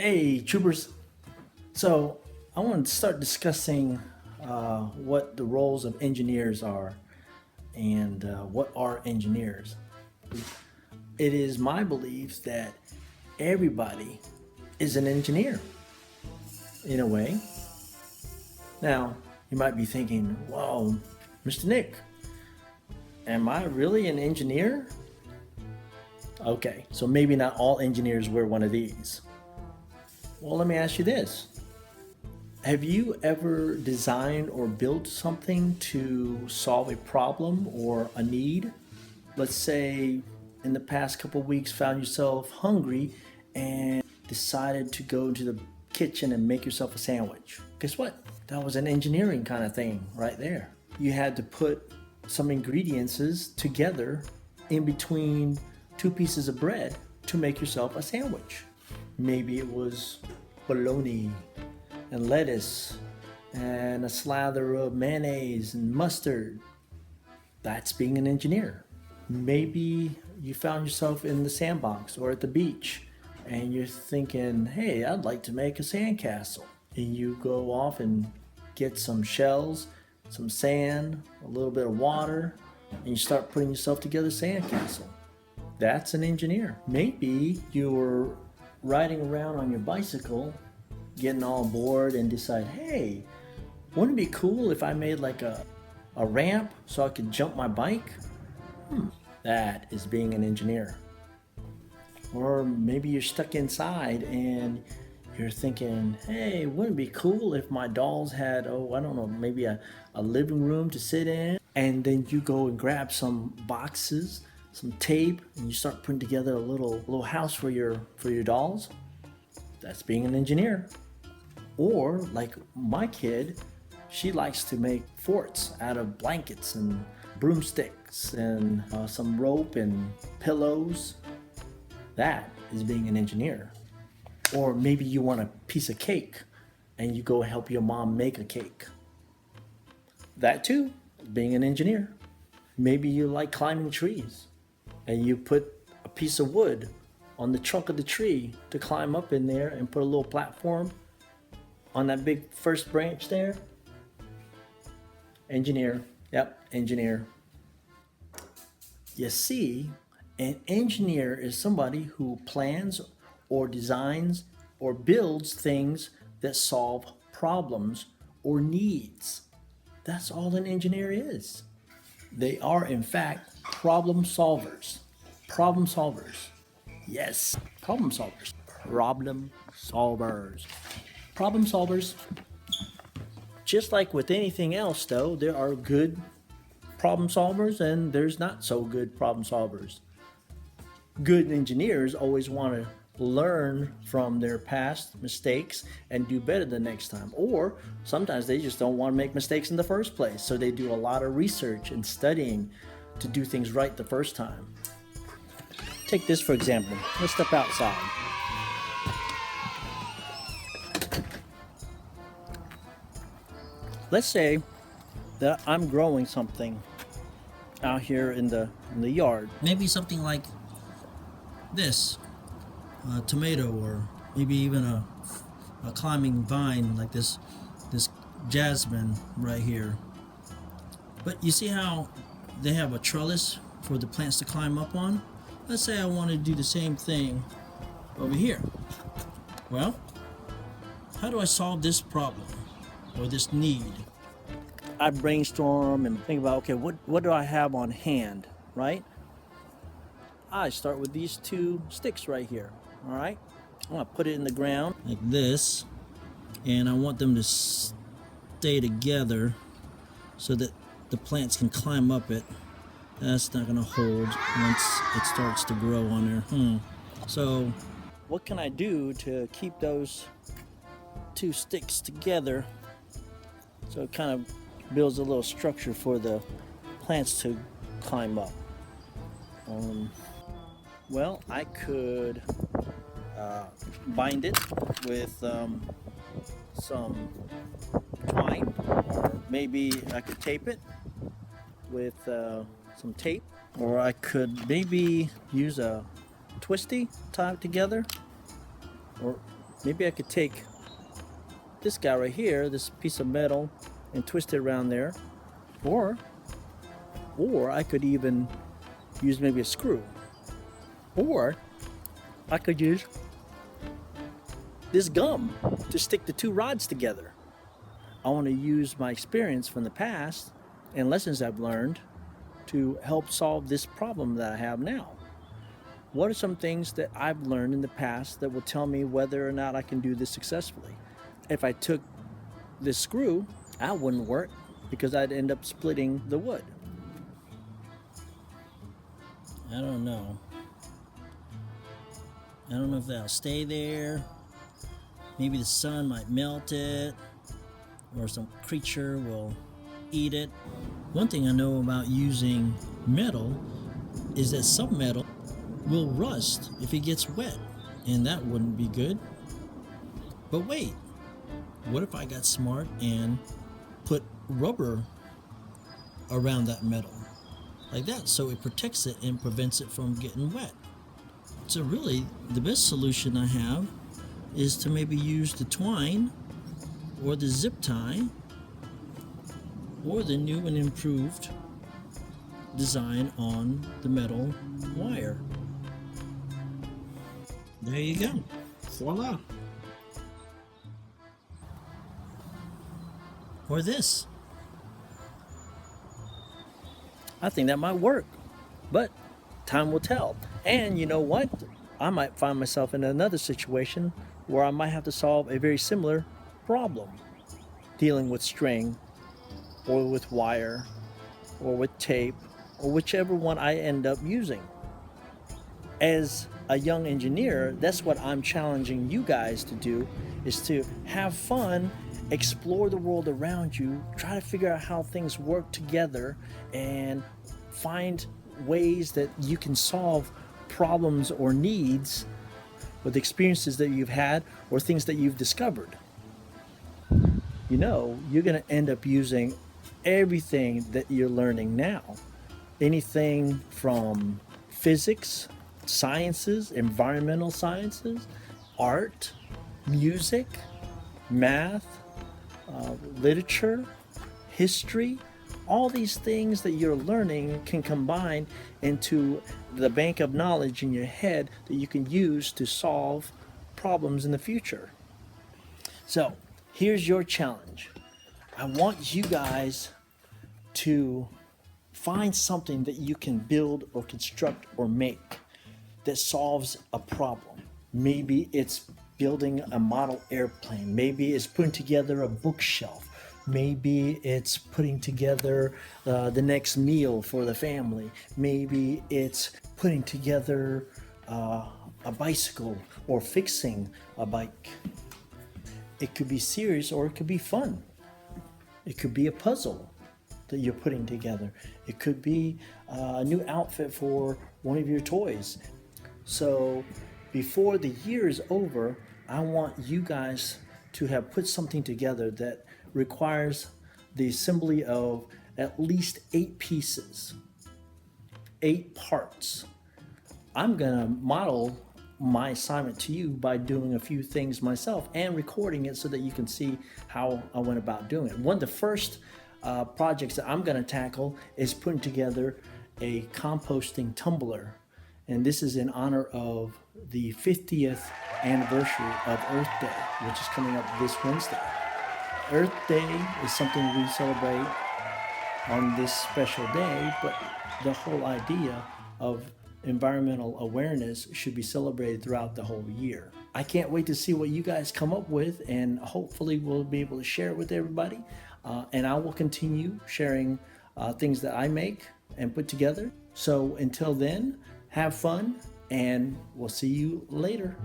Hey, troopers. So, I want to start discussing what the roles of engineers are and what are engineers. It is my belief that everybody is an engineer in a way. Now, you might be thinking, whoa, Mr. Nick, am I really an engineer? Okay, so maybe not all engineers wear one of these. Well, let me ask you this. Have you ever designed or built something to solve a problem or a need? Let's say in the past couple of weeks found yourself hungry and decided to go to the kitchen and make yourself a sandwich. Guess what? That was an engineering kind of thing right there. You had to put some ingredients together in between two pieces of bread to make yourself a sandwich. Maybe it was bologna and lettuce and a slather of mayonnaise and mustard. That's being an engineer. Maybe you found yourself in the sandbox or at the beach and you're thinking, hey, I'd like to make a sandcastle. And you go off and get some shells, some sand, a little bit of water, and you start putting yourself together a sandcastle. That's an engineer. Maybe you're riding around on your bicycle, getting all bored and decide, hey, wouldn't it be cool if I made like a ramp so I could jump my bike? That is being an engineer. Or maybe you're stuck inside and you're thinking, hey, wouldn't it be cool if my dolls had, I don't know, maybe a living room to sit in? And then you go and grab some boxes, some tape, and you start putting together a little house for your dolls. That's being an engineer. Or like my kid, she likes to make forts out of blankets and broomsticks and some rope and pillows. That is being an engineer. Or maybe you want a piece of cake and you go help your mom make a cake. That too, being an engineer. Maybe you like climbing trees and you put a piece of wood on the trunk of the tree to climb up in there and put a little platform on that big first branch there. Engineer. Yep, engineer. You see, an engineer is somebody who plans or designs or builds things that solve problems or needs. That's all an engineer is. They are, in fact, problem solvers. Problem solvers. Yes, problem solvers. Problem solvers. Problem solvers. Just like with anything else, though, there are good problem solvers and there's not so good problem solvers. Good engineers always want to learn from their past mistakes and do better the next time. Or sometimes they just don't want to make mistakes in the first place. So they do a lot of research and studying to do things right the first time. Take this for example. Let's step outside. Let's say that I'm growing something out here in the yard. Maybe something like this, a tomato, or maybe even a climbing vine like this jasmine right here. But you see how they have a trellis for the plants to climb up on? Let's say I want to do the same thing over here. Well, how do I solve this problem or this need? I brainstorm and think about, okay, what do I have on hand, right? I start with these two sticks right here, all right? I'm gonna put it in the ground like this, and I want them to stay together so that the plants can climb up it. That's not gonna hold once it starts to grow on there. So what can I do to keep those two sticks together so it kind of builds a little structure for the plants to climb up? Well, I could bind it with some twine, or maybe I could tape it with some tape, or I could maybe use a twisty, tie it together, or maybe I could take this guy right here, this piece of metal, and twist it around there. Or I could even use maybe a screw. Or I could use this gum to stick the two rods together. I want to use my experience from the past and lessons I've learned to help solve this problem that I have now. What are some things that I've learned in the past that will tell me whether or not I can do this successfully? If I took this screw, that wouldn't work because I'd end up splitting the wood. I don't know. I don't know if that'll stay there. Maybe the sun might melt it, or some creature will eat it. One thing I know about using metal is that some metal will rust if it gets wet, and that wouldn't be good. But wait, what if I got smart and put rubber around that metal like that so it protects it and prevents it from getting wet? So really, the best solution I have is to maybe use the twine or the zip tie or the new and improved design on the metal wire. There you go. Voila. Or this. I think that might work, but time will tell. And you know what? I might find myself in another situation where I might have to solve a very similar problem, dealing with string or with wire or with tape or whichever one I end up using. As a young engineer, that's what I'm challenging you guys to do, is to have fun, explore the world around you, try to figure out how things work together, and find ways that you can solve problems or needs with experiences that you've had or things that you've discovered. You know, you're going to end up using everything that you're learning now. Anything from physics, sciences, environmental sciences, art, music, math, literature, history. All these things that you're learning can combine into the bank of knowledge in your head that you can use to solve problems in the future. So here's your challenge. I want you guys to find something that you can build or construct or make that solves a problem. Maybe it's building a model airplane. Maybe it's putting together a bookshelf. Maybe it's putting together the next meal for the family. Maybe it's putting together a bicycle or fixing a bike. It could be serious or it could be fun. It could be a puzzle that you're putting together. It could be a new outfit for one of your toys. So before the year is over, I want you guys to have put something together that requires the assembly of at least 8 pieces, 8 parts. I'm gonna model my assignment to you by doing a few things myself and recording it so that you can see how I went about doing it. One of the first projects that I'm gonna tackle is putting together a composting tumbler. And this is in honor of the 50th anniversary of Earth Day, which is coming up this Wednesday. Earth Day is something we celebrate on this special day, but the whole idea of environmental awareness should be celebrated throughout the whole year. I can't wait to see what you guys come up with, and hopefully we'll be able to share it with everybody. And I will continue sharing things that I make and put together. So until then, have fun, and we'll see you later.